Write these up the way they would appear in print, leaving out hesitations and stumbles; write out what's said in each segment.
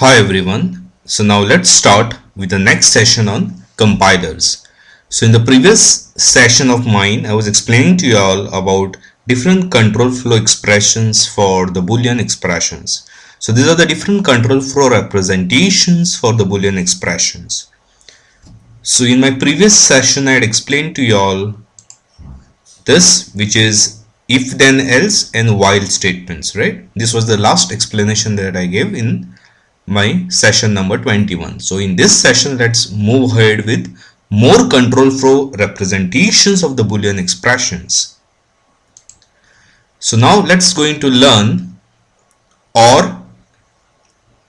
Hi everyone. So now let's start with the next session on compilers. So in the previous session of mine, I was explaining to you all about different control flow expressions for the Boolean expressions. So these are the different control flow representations for the Boolean expressions. So in my previous session, I had explained to you all this, which is if then else and while statements, right? This was the last explanation that I gave in my session number 21. So in this session, let's move ahead with more control flow representations of the Boolean expressions. So now let's going to learn or,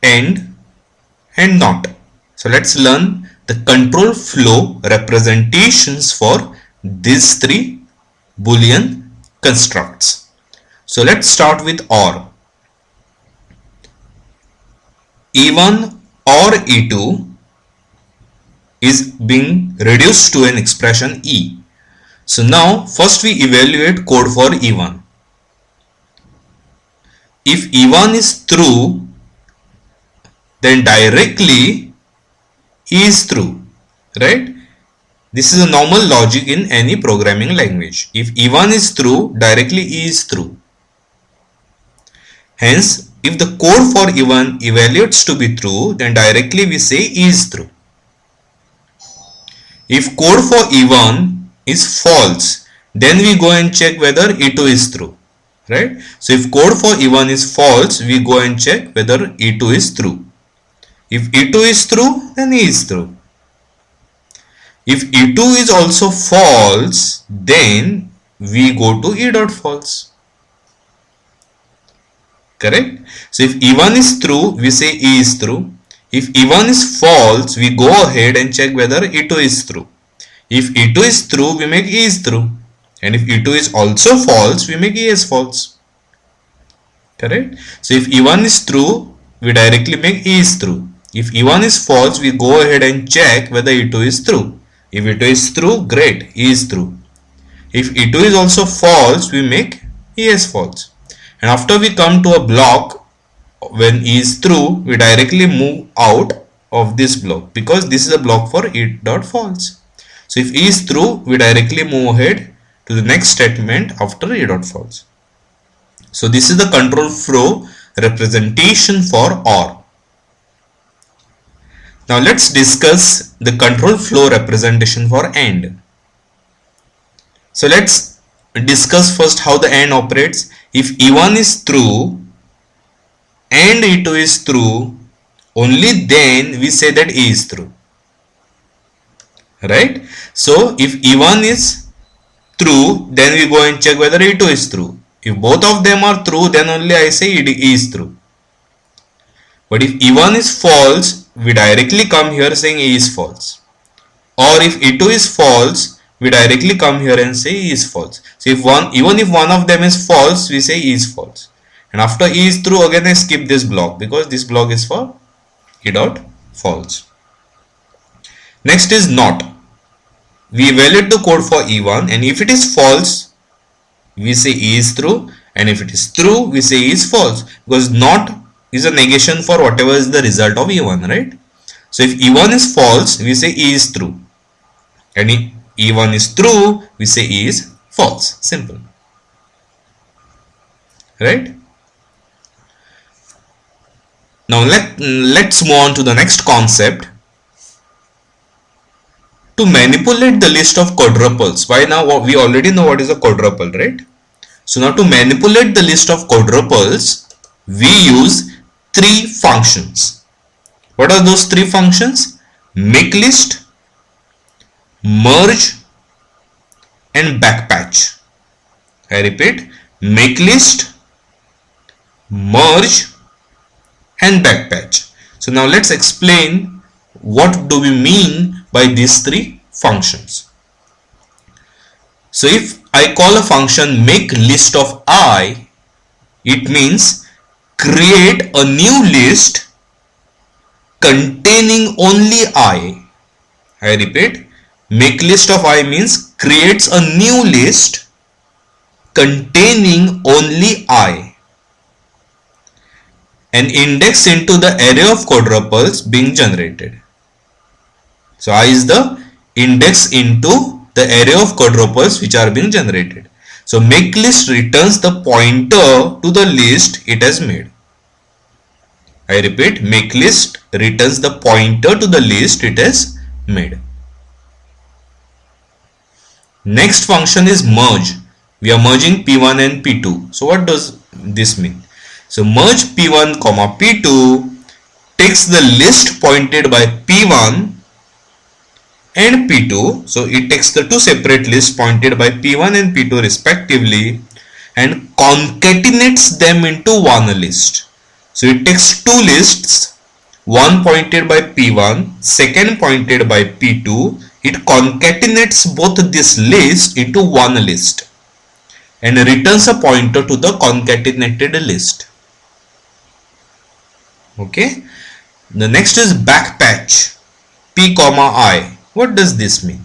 and not. So let's learn the control flow representations for these three Boolean constructs. So let's start with or. E1 or E2 is being reduced to an expression E. So now first we evaluate code for E1. If E1 is true, then directly E is true, right? This is a normal logic in any programming language. If E1 is true, directly E is true. Hence, if the code for E1 evaluates to be true, then directly we say E is true. If code for E1 is false, then we go and check whether E2 is true, right? So if code for E1 is false, we go and check whether E2 is true. If E2 is true, then E is true. If E2 is also false, then we go to E dot false. Correct? So if E1 is true, we say E is true. If E1 is false, we go ahead and check whether E2 is true. If E2 is true, we make E is true. And if E2 is also false, we make E as false. Correct? So if E1 is true, we directly make E is true. If E1 is false, we go ahead and check whether E2 is true. If E2 is true, great, E is true. If E2 is also false, we make E as false. And after we come to a block, when E is true, we directly move out of this block because this is a block for E dot false. So if E is true, we directly move ahead to the next statement after E dot false. So this is the control flow representation for OR. Now let's discuss the control flow representation for AND. So let's discuss first how the AND operates. If E1 is true and E2 is true, only then we say that E is true, right? So if E1 is true, then we go and check whether E2 is true. If both of them are true, then only I say E is true. But if E1 is false, we directly come here saying E is false. Or if E2 is false, we directly come here and say E is false. So even if one of them is false, we say E is false. And after E is true, again I skip this block because this block is for E dot false. Next is not. We evaluate the code for E1, and if it is false, we say E is true, and if it is true, we say E is false, because not is a negation for whatever is the result of E1, right? So if E1 is false, we say E is true, and if E1 is true, we say E is false. Simple, right? Now let's move on to the next concept. To manipulate the list of quadruples. By now we already know what is a quadruple, right? So now to manipulate the list of quadruples, we use three functions. What are those three functions? Make list, merge, and backpatch. I repeat, make list, merge, and backpatch. So now let's explain what do we mean by these three functions. So if I call a function make list of I, it means create a new list containing only I. I repeat, make list of I means creates a new list containing only I. an index into the array of quadruples being generated. So I is the index into the array of quadruples which are being generated. So make list returns the pointer to the list it has made. I repeat, make list returns the pointer to the list it has made. Next function is merge. We are merging P1 and P2. So what does this mean? So merge P1 comma P2 takes the list pointed by P1 and P2. So it takes the two separate lists pointed by P1 and P2 respectively and concatenates them into one list. So it takes two lists, one pointed by P1, second pointed by P2. It concatenates both this list into one list and returns a pointer to the concatenated list. Okay. The next is backpatch P comma I. What does this mean?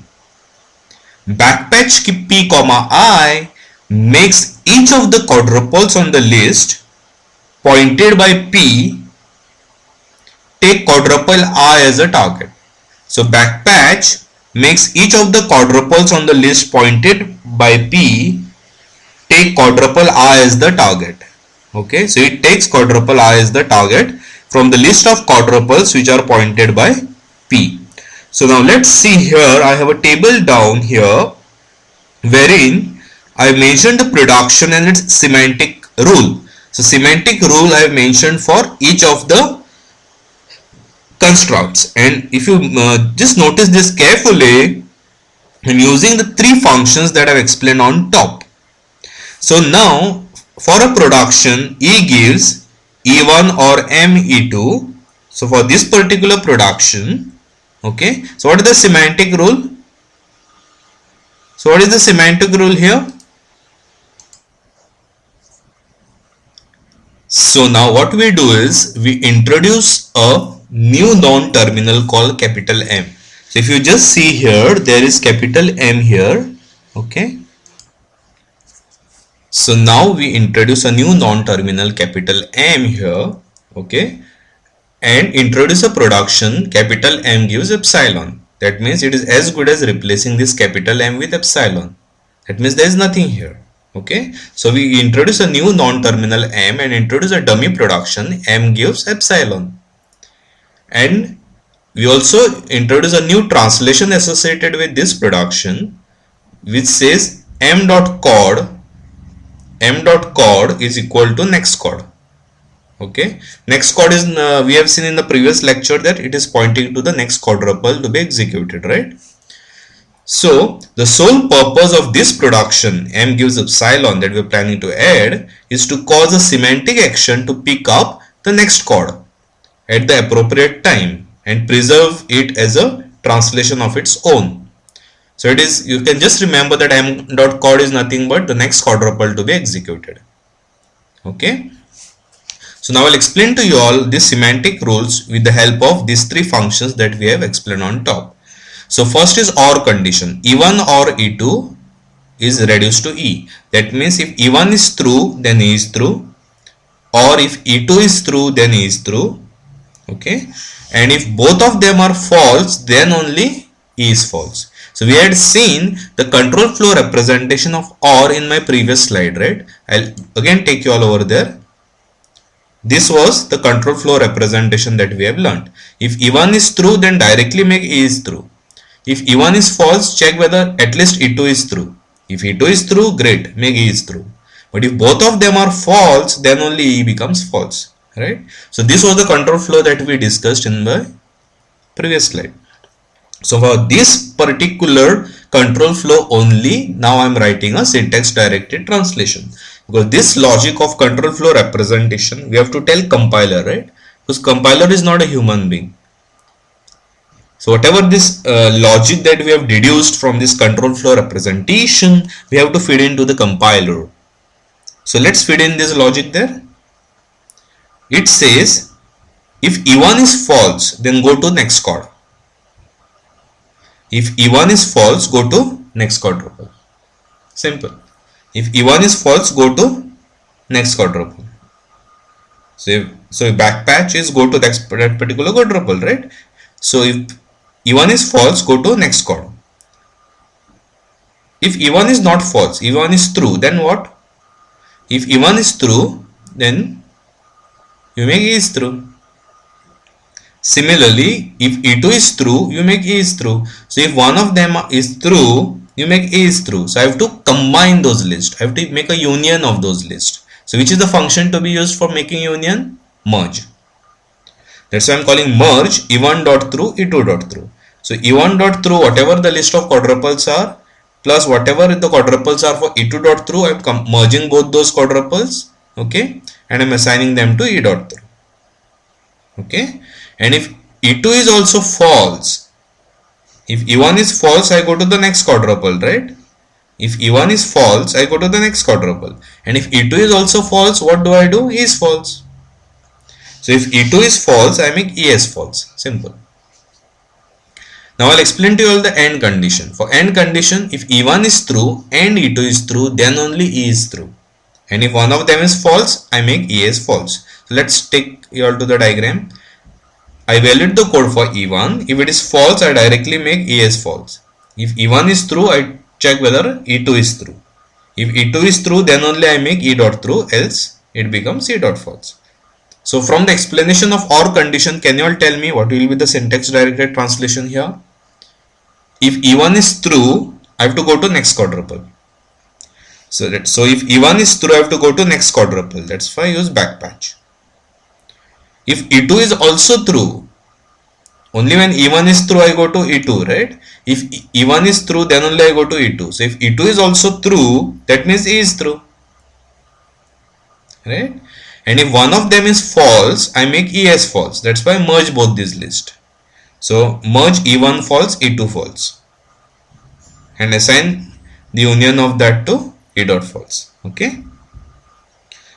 Backpatch P comma I makes each of the quadruples on the list pointed by P take quadruple I as a target. So backpatch makes each of the quadruples on the list pointed by P take quadruple I as the target. Okay, so it takes quadruple I as the target from the list of quadruples which are pointed by P. So now let's see here, I have a table down here wherein I mentioned the production and its semantic rule. So semantic rule I have mentioned for each of the constructs, and if you just notice this carefully, I'm using the three functions that I've explained on top. So now for a production, E gives E1 or M E2. So for this particular production, okay, so what is the semantic rule? So what is the semantic rule here? So now what we do is we introduce a new non-terminal called capital M. So if you just see here, there is capital M here. Okay. So now we introduce a new non-terminal capital M here. Okay. And introduce a production capital M gives epsilon. That means it is as good as replacing this capital M with epsilon. That means there is nothing here. Okay, so we introduce a new non-terminal M and introduce a dummy production M gives epsilon, and we also introduce a new translation associated with this production which says m.chord is equal to next chord. Okay, next chord is we have seen in the previous lecture that it is pointing to the next quadruple to be executed, right? So the sole purpose of this production M gives epsilon that we are planning to add is to cause a semantic action to pick up the next chord at the appropriate time and preserve it as a translation of its own. So it is, you can just remember that m.chord is nothing but the next quadruple to be executed. Okay. So now I'll explain to you all these semantic rules with the help of these three functions that we have explained on top. So first is OR condition. E1 or E2 is reduced to E. That means if E1 is true, then E is true. Or if E2 is true, then E is true. Okay. And if both of them are false, then only E is false. So we had seen the control flow representation of OR in my previous slide, right? I'll again take you all over there. This was the control flow representation that we have learned. If E1 is true, then directly make E is true. If E1 is false, check whether at least E2 is true. If E2 is true, great, make E is true. But if both of them are false, then only E becomes false, right? So this was the control flow that we discussed in the previous slide. So for this particular control flow only, now I am writing a syntax directed translation. Because this logic of control flow representation, we have to tell compiler, right? Because compiler is not a human being. So whatever this logic that we have deduced from this control flow representation, we have to feed into the compiler. So let's feed in this logic there. It says if E1 is false, then go to next chord. If E1 is false, go to next quadruple. Simple. If E1 is false, go to next quadruple. So So if back patch is go to that particular quadruple, right? So if E1 is false, go to next chord. If E1 is not false, E1 is true, then what? If E1 is true, then you make E is true. Similarly, if E2 is true, you make E is true. So if one of them is true, you make A is true. So I have to combine those lists. I have to make a union of those lists. So which is the function to be used for making union? Merge. That's why I'm calling merge E1 dot through E2 dot through. So E1 dot through whatever the list of quadruples are plus whatever the quadruples are for E2 dot through, I'm merging both those quadruples, okay, and I'm assigning them to E dot through, okay. And if E2 is also false, if E1 is false, I go to the next quadruple, right? If E1 is false, I go to the next quadruple. And if E2 is also false, what do I do? E is false. So if E2 is false, I make E as false. Simple. Now I'll explain to you all the AND condition. For AND condition, if E1 is true and E2 is true, then only E is true. And if one of them is false, I make E as false. So let's take you all to the diagram. I evaluate the code for E1. If it is false, I directly make E as false. If E1 is true, I check whether E2 is true. If E2 is true, then only I make E dot true, else it becomes E dot false. So from the explanation of OR condition, can you all tell me what will be the syntax directed translation here? If E1 is true, I have to go to next quadruple. So if E1 is true, I have to go to next quadruple. That's why I use backpatch. If E2 is also true, only when E1 is true, I go to E2, right? If E1 is true, then only I go to E2. So if E2 is also true, that means E is true, right? And if one of them is false, I make E as false. That's why I merge both these lists. So merge E1 false, E2 false, and assign the union of that to E dot false. Okay.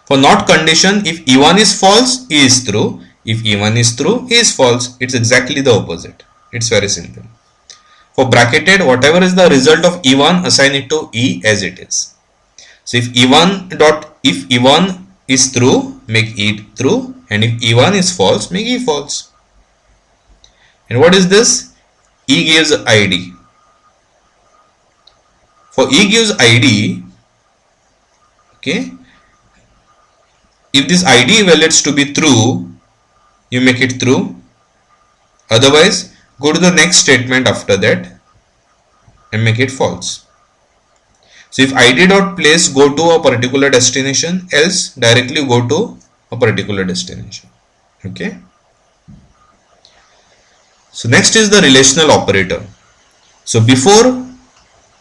For not condition, if E1 is false, E is true. If E1 is true, E is false. It's exactly the opposite. It's very simple. For bracketed, whatever is the result of E1, assign it to E as it is. So if E1 is true, make E true, and if E1 is false, make E false. And what is this? E gives ID. For E gives ID, okay, if this ID evaluates to be true, you make it true. Otherwise, go to the next statement after that and make it false. So if ID dot place go to a particular destination, else directly go to a particular destination. Okay. So next is the relational operator. So before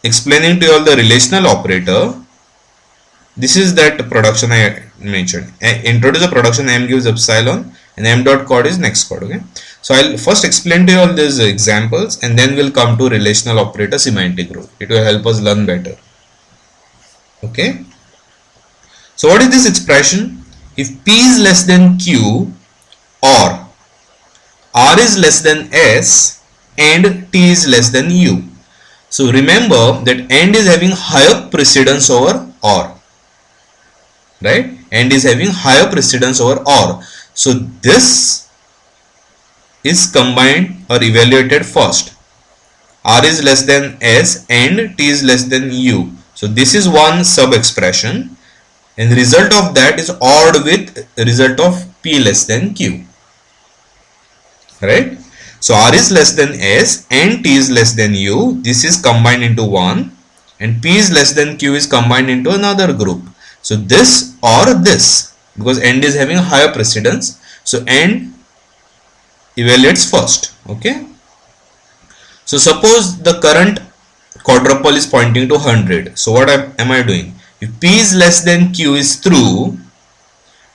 explaining to you all the relational operator, this is that production I mentioned. Introduce a production, M gives epsilon, and M dot chord is next chord. Okay. So I'll first explain to you all these examples, and then we'll come to relational operator semantic rule. It will help us learn better. Okay. So what is this expression? If P is less than Q, or R is less than S, and T is less than U. So remember that AND is having higher precedence over OR. Right? AND is having higher precedence over OR. So this is combined or evaluated first. R is less than S and T is less than U. So this is one sub expression, and the result of that is ORed with result of P less than Q. Right? So R is less than S and T is less than U. This is combined into one, and P is less than Q is combined into another group. So this or this, because AND is having higher precedence, so AND evaluates first. Okay. So suppose the current quadruple is pointing to 100. So what am I doing? If P is less than Q is true,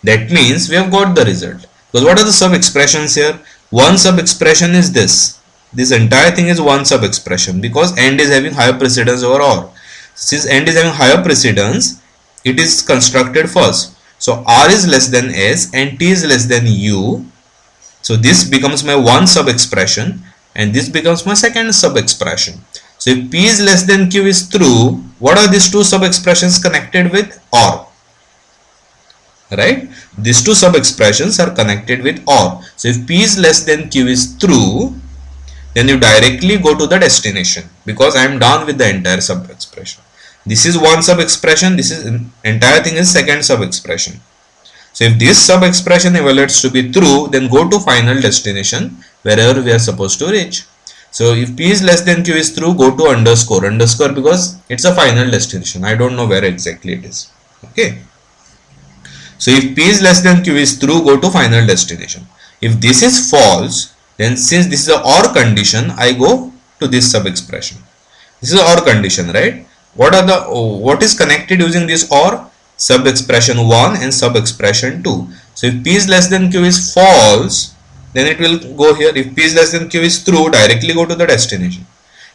that means we have got the result. Because what are the sub expressions here? One sub expression is this. This entire thing is one sub expression, because AND is having higher precedence over OR. Since AND is having higher precedence, it is constructed first. So R is less than S and T is less than U. So this becomes my one sub expression, and this becomes my second sub expression. So if P is less than Q is true, what are these two sub expressions connected with? OR. right? These two sub expressions are connected with OR. So if P is less than Q is true, then you directly go to the destination, because I am done with the entire sub expression. This is one sub expression, this is entire thing is second sub expression. So if this sub expression evaluates to be true, then go to final destination wherever we are supposed to reach. So if P is less than Q is true, go to underscore because it's a final destination. I don't know where exactly it is. Okay. So if P is less than Q is true, go to final destination. If this is false, then since this is a OR condition, I go to this sub expression. This is a OR condition, right? What is connected using this OR? Sub expression 1 and sub expression 2. So if P is less than Q is false, then it will go here. If P is less than Q is true, directly go to the destination.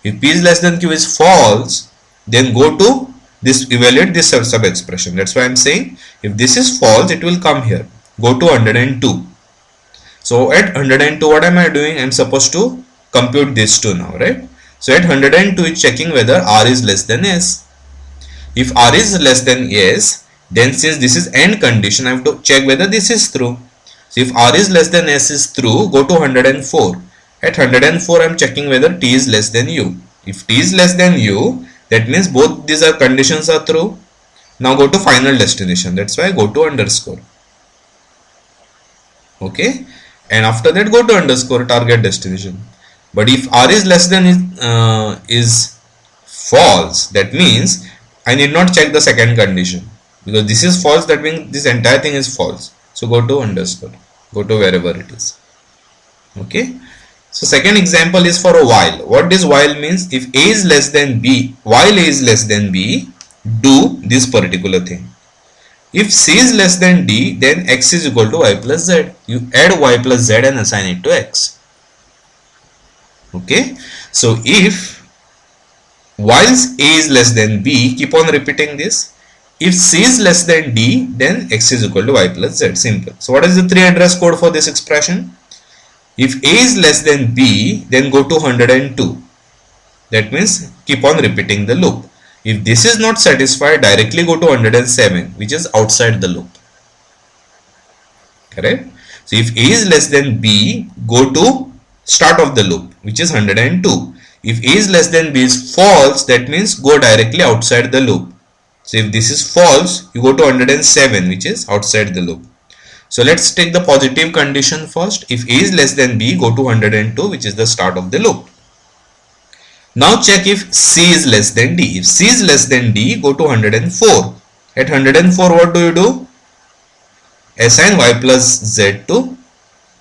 If P is less than Q is false, then go to this, evaluate this sub expression. That's why I'm saying if this is false, it will come here. Go to 102. So at 102, what am I doing? I'm supposed to compute this 2 now, right? So at 102, it's checking whether R is less than S. If R is less than S, then since this is AND condition, I have to check whether this is true. So if R is less than S is true, go to 104. At 104, I am checking whether T is less than U. If T is less than U, that means both these are conditions are true. Now go to final destination. That's why I go to underscore. Okay. And after that, go to underscore target destination. But if R is less than is false, that means I need not check the second condition, because this is false, that means this entire thing is false. So go to underscore, go to wherever it is. Okay. So second example is for a while. What this while means? If A is less than B, while A is less than B, do this particular thing. If C is less than D, then X is equal to Y plus Z. You add Y plus Z and assign it to X. Okay. So if whilst A is less than B, keep on repeating this. If C is less than D, then X is equal to Y plus Z. Simple. So what is the 3 address code for this expression? If A is less than B, then go to 102. That means keep on repeating the loop. If this is not satisfied, directly go to 107, which is outside the loop. Correct? So if A is less than B, go to start of the loop, which is 102. If A is less than B is false, that means go directly outside the loop. So if this is false, you go to 107, which is outside the loop. So let's take the positive condition first. If A is less than B, go to 102, which is the start of the loop. Now check if C is less than D. If C is less than D, go to 104. At 104, what do? Assign Y plus Z to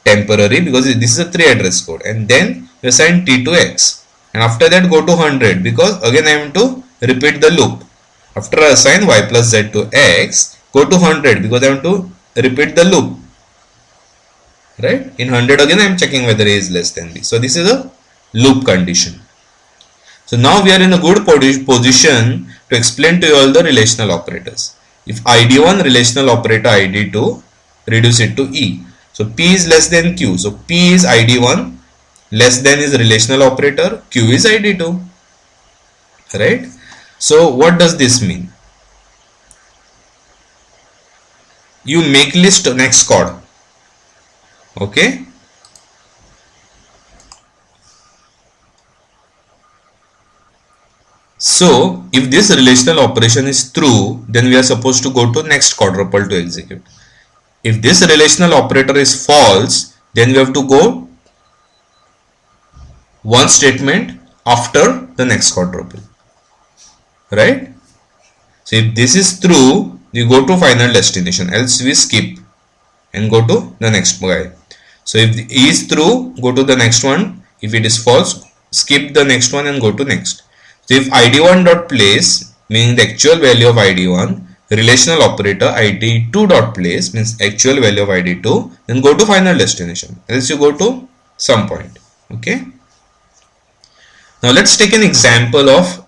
temporary, because this is a 3 address code, and then you assign T to X. And after that, go to 100, because again I am to repeat the loop. After I assign Y plus Z to X, go to 100, because I want to repeat the loop. Right? In 100 again I am checking whether A is less than B. So this is a loop condition. So now we are in a good position to explain to you all the relational operators. If ID1 relational operator ID2, reduce it to E. So P is less than Q. So P is ID1, less than is relational operator, Q is ID2. Right? So what does this mean? You make list next chord. Okay. So if this relational operation is true, then we are supposed to go to next quadruple to execute. If this relational operator is false, then we have to go one statement after the next quadruple. Right? So if this is true, you go to final destination, else we skip and go to the next guy. So if E is true, go to the next one. If it is false, skip the next one and go to next. So if id1 dot place, meaning the actual value of id1, relational operator id2 dot place means actual value of id2, then go to final destination, else you go to some point. Okay. Now let's take an example of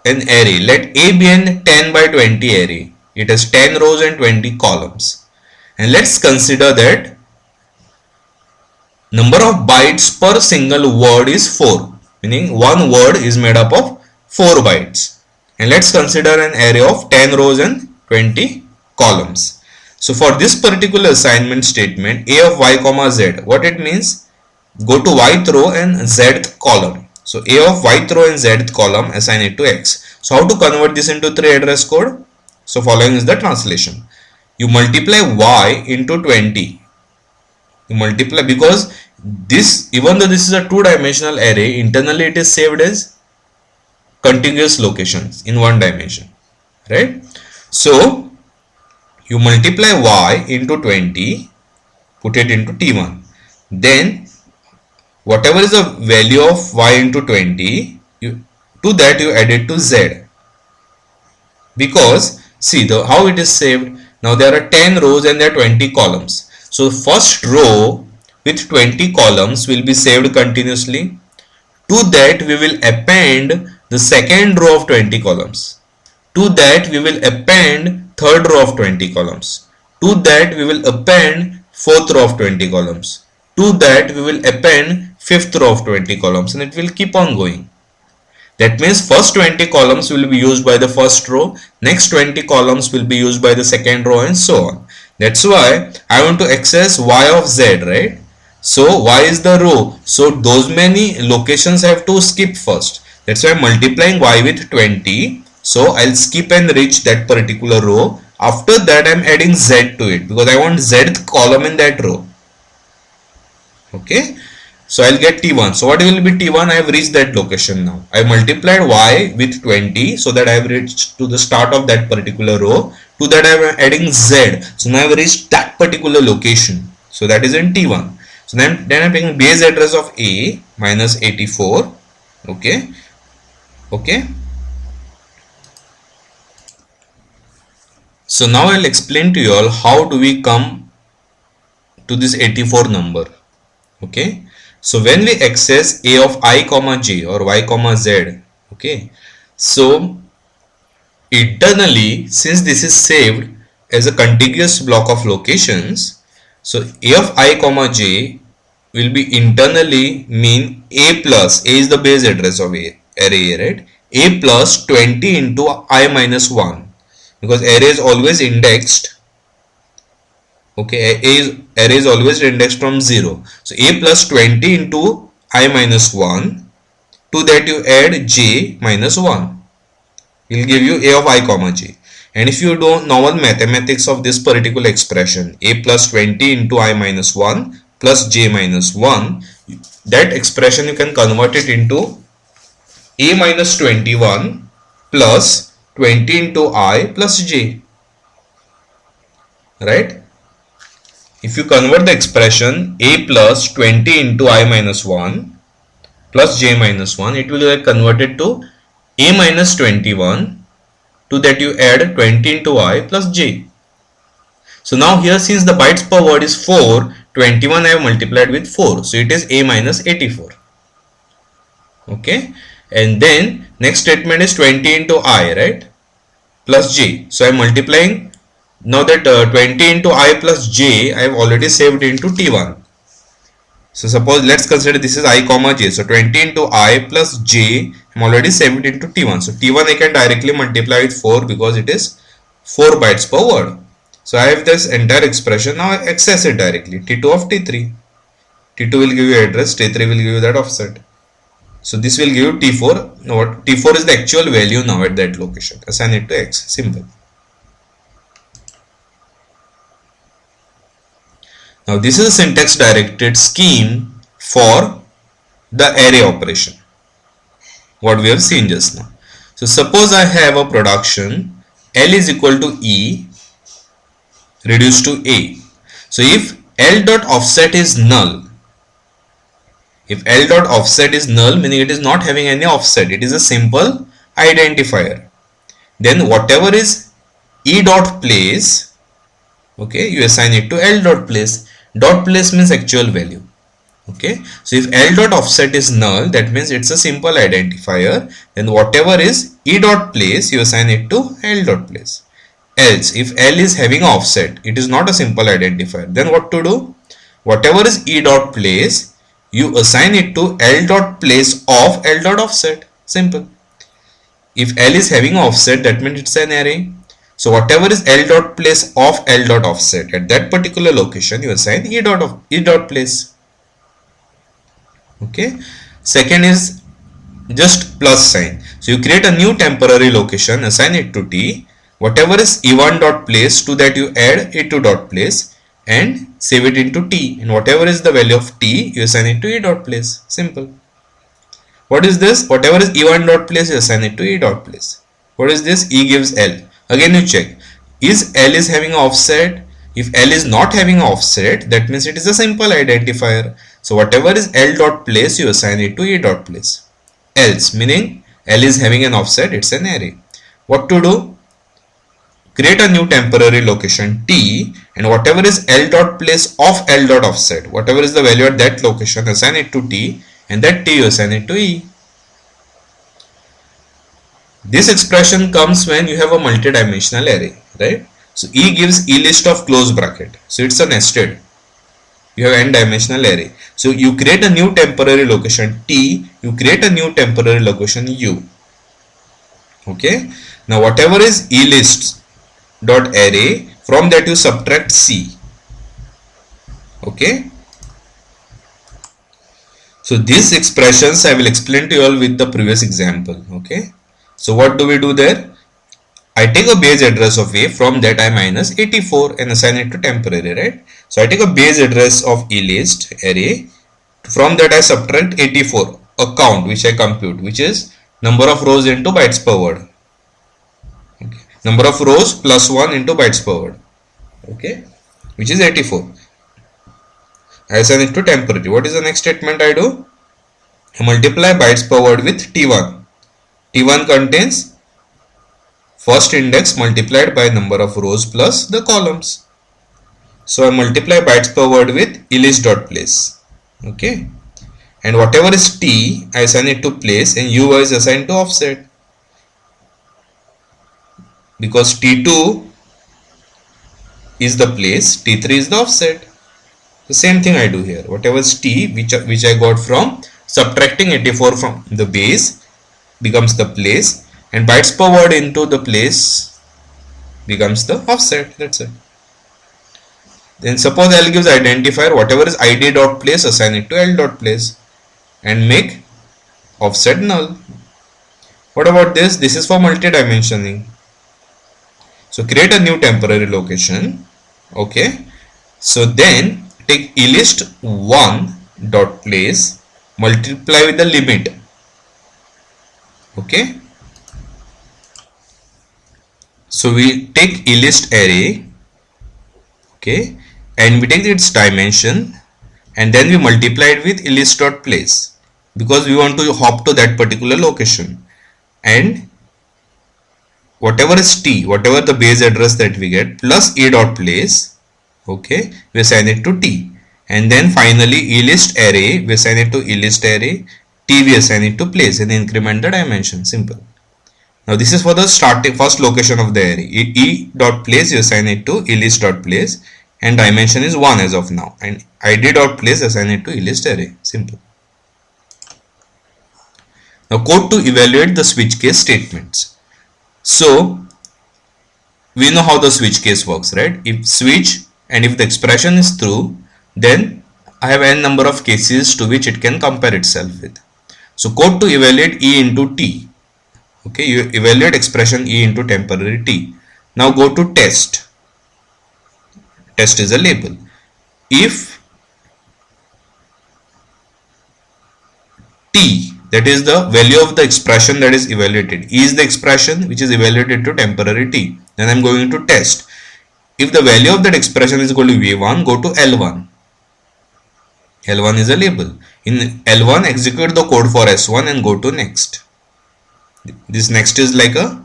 an array. Let A be an 10 by 20 array. It has 10 rows and 20 columns. And let's consider that number of bytes per single word is 4. Meaning one word is made up of 4 bytes. And let's consider an array of 10 rows and 20 columns. So for this particular assignment statement, a of y comma z, what it means? Go to yth row and zth column. So a of yth row and zth column, assign it to x. So how to convert this into 3 address code? So following is the translation. You multiply y into 20. You multiply, because this, even though this is a two-dimensional array, internally it is saved as contiguous locations in one dimension, right? So you multiply y into 20, put it into t1, then whatever is the value of y into 20, to that you add it to z, because see how it is saved. Now there are 10 rows and there are 20 columns. So first row with 20 columns will be saved continuously. To that we will append the second row of 20 columns. To that we will append third row of 20 columns. To that we will append fourth row of 20 columns. To that we will append fifth row of 20 columns, and it will keep on going. That means first 20 columns will be used by the first row, next 20 columns will be used by the second row, and so on. That's why I want to access y of z, right? So y is the row, so those many locations have to skip first. That's why I'm multiplying y with 20. So I'll skip and reach that particular row. After that I'm adding z to it, because I want zth column in that row. Okay, so I'll get t1. So what will be t1? I have reached that location now. I multiplied y with 20, so that I have reached to the start of that particular row. To that I am adding z. So now I have reached that particular location. So that is in t1. So then I'm taking base address of a minus 84. Okay. So now I'll explain to you all how do we come to this 84 number. Okay. So when we access a of I comma j or y comma z, okay, so internally, since this is saved as a contiguous block of locations, so a of I comma j will be internally mean a plus, a is the base address of a array, right? A plus 20 into I minus 1, because array is always indexed. Okay, array is always indexed from 0. So a plus 20 into I minus 1. To that you add j minus 1. It will give you a of I comma j. And if you do normal mathematics of this particular expression, a plus 20 into I minus 1 plus j minus 1, that expression you can convert it into a minus 21 plus 20 into I plus j, right? If you convert the expression a plus 20 into I minus 1 plus j minus 1, it will get converted to a minus 21. To that you add 20 into I plus j. So now here, since the bytes per word is 4, 21 I have multiplied with 4. So it is a minus 84. Okay. And then next statement is 20 into I, right? Plus j. So I am multiplying. Now that 20 into I plus j I have already saved into t1. So suppose let's consider this is I comma j. So 20 into I plus j I am already saved into t1. So t1 I can directly multiply with 4 because it is 4 bytes per word. So I have this entire expression. Now I access it directly. T2 of t3. T2 will give you address. T3 will give you that offset. So this will give you t4. Now what? T4 is the actual value now at that location. Assign it to x. Simple. Now this is a syntax directed scheme for the array operation, what we have seen just now. So suppose I have a production L is equal to E reduced to A. So if L dot offset is null, if L dot offset is null, meaning it is not having any offset, it is a simple identifier, then whatever is E dot place, okay, you assign it to L dot place. Dot place means actual value. Okay, so if L dot offset is null, that means it's a simple identifier. Then whatever is E dot place, you assign it to L dot place. Else, if L is having offset, it is not a simple identifier. Then what to do? Whatever is E dot place, you assign it to L dot place of L dot offset. Simple. If L is having offset, that means it's an array. So whatever is L dot place of L dot offset at that particular location, you assign E dot place. Okay. Second is just plus sign. So you create a new temporary location, assign it to T. Whatever is E1 dot place, to that you add E2 dot place and save it into T. And whatever is the value of T, you assign it to E dot place. Simple. What is this? Whatever is E1 dot place, you assign it to E dot place. What is this? E gives L. Again you check. Is L is having an offset? If L is not having an offset, that means it is a simple identifier. So whatever is L dot place, you assign it to E dot place. Else, meaning L is having an offset, it's an array. What to do? Create a new temporary location T, and whatever is L dot place of L dot offset, whatever is the value at that location, assign it to T, and that T you assign it to E. This expression comes when you have a multi-dimensional array, right? So E gives E list of close bracket. So it's a nested. You have n dimensional array. So you create a new temporary location T, you create a new temporary location U. Okay. Now whatever is E lists dot array, from that you subtract C. Okay. So these expressions I will explain to you all with the previous example. Okay. So what do we do there? I take a base address of A, from that I minus 84 and assign it to temporary, right? So I take a base address of E list array, from that I subtract 84, a count which I compute, which is number of rows into bytes per word. Okay. Number of rows plus 1 into bytes per word. Okay, which is 84. I assign it to temporary. What is the next statement I do? I multiply bytes per word with T1. T1 contains first index multiplied by number of rows plus the columns. So I multiply bytes per word with elist.place. Okay. And whatever is T, I assign it to place, and U is assigned to offset. Because T2 is the place, T3 is the offset. The same thing I do here. Whatever is T, which I got from subtracting 84 from the base, becomes the place, and bytes per word into the place becomes the offset. That's it. Then suppose L gives identifier, whatever is id dot place, assign it to L dot place and make offset null. What about this? This is for multi-dimensioning. So create a new temporary location. Okay. So then take elist1 dot place, multiply with the limit. Okay. So we take elist array, okay, and we take its dimension, and then we multiply it with elist dot place, because we want to hop to that particular location, and whatever is T, whatever the base address that we get, plus A dot place, okay, we assign it to T, and then finally elist array, we assign it to elist array, T we assign it to place, and increment the dimension. Simple. Now this is for the starting first location of the array. E dot place you assign it to elist dot place, and dimension is 1 as of now, and id dot place assign it to elist array. Simple. Now code to evaluate the switch case statements. So we know how the switch case works, right? If switch and if the expression is true, then I have n number of cases to which it can compare itself with. So code to evaluate E into T. Okay, you evaluate expression E into temporary T. Now go to test. Test is a label. If T, that is the value of the expression that is evaluated, E is the expression which is evaluated to temporary T, then I am going to test. If the value of that expression is equal to V1, go to L1. L1 is a label. In L1, execute the code for S1 and go to next. This next is like a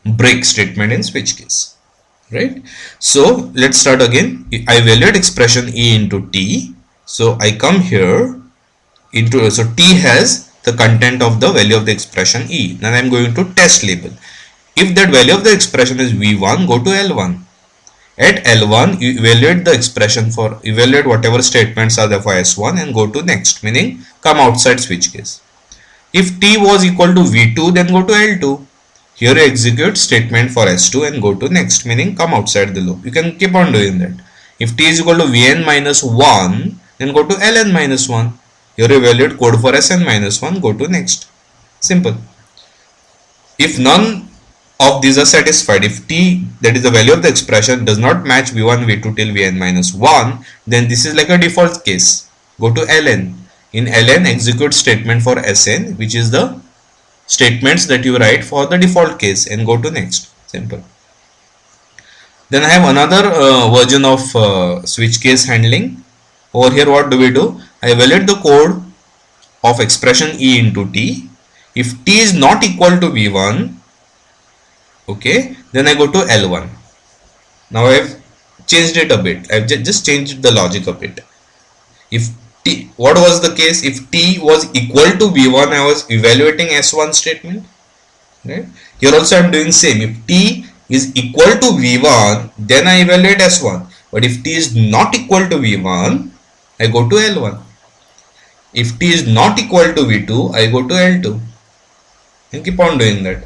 break statement in switch case, right? So let's start again. I evaluate expression E into T. So I come here into, so T has the content of the value of the expression E. Then I'm going to test label. If that value of the expression is V1, go to L1. At L1, you evaluate the expression for, evaluate whatever statements are there for S1 and go to next, meaning come outside switch case. If T was equal to V2, then go to L2. Here you execute statement for S2 and go to next, meaning come outside the loop. You can keep on doing that. If t is equal to Vn minus 1, then go to Ln minus 1. Here you evaluate code for Sn minus 1, go to next. Simple. If none of these are satisfied, if t, that is the value of the expression, does not match v1 v2 till vn minus 1, then this is like a default case. Go to ln. In ln, execute statement for Sn, which is the statements that you write for the default case, and go to next. Simple. Then I have another version of switch case handling. Over here, what do? I evaluate the code of expression e into t. If t is not equal to v1, okay, then I go to L1. Now I have changed it a bit. I have just changed the logic a bit. If t, what was the case? If t was equal to v1, I was evaluating S1 statement. Right? Here also I am doing same. If t is equal to v1, then I evaluate S1. But if t is not equal to v1, I go to L1. If t is not equal to v2, I go to L2. And keep on doing that.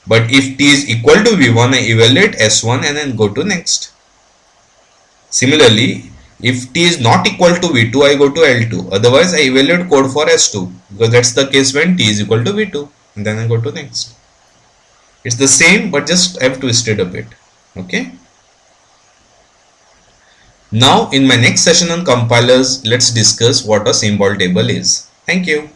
But if t is equal to v1, I evaluate S1 and then go to next. Similarly, if t is not equal to v2, I go to L2. Otherwise, I evaluate code for S2, because that's the case when t is equal to v2. And then I go to next. It's the same, but just I have twisted a bit. Okay. Now, in my next session on compilers, let's discuss what a symbol table is. Thank you.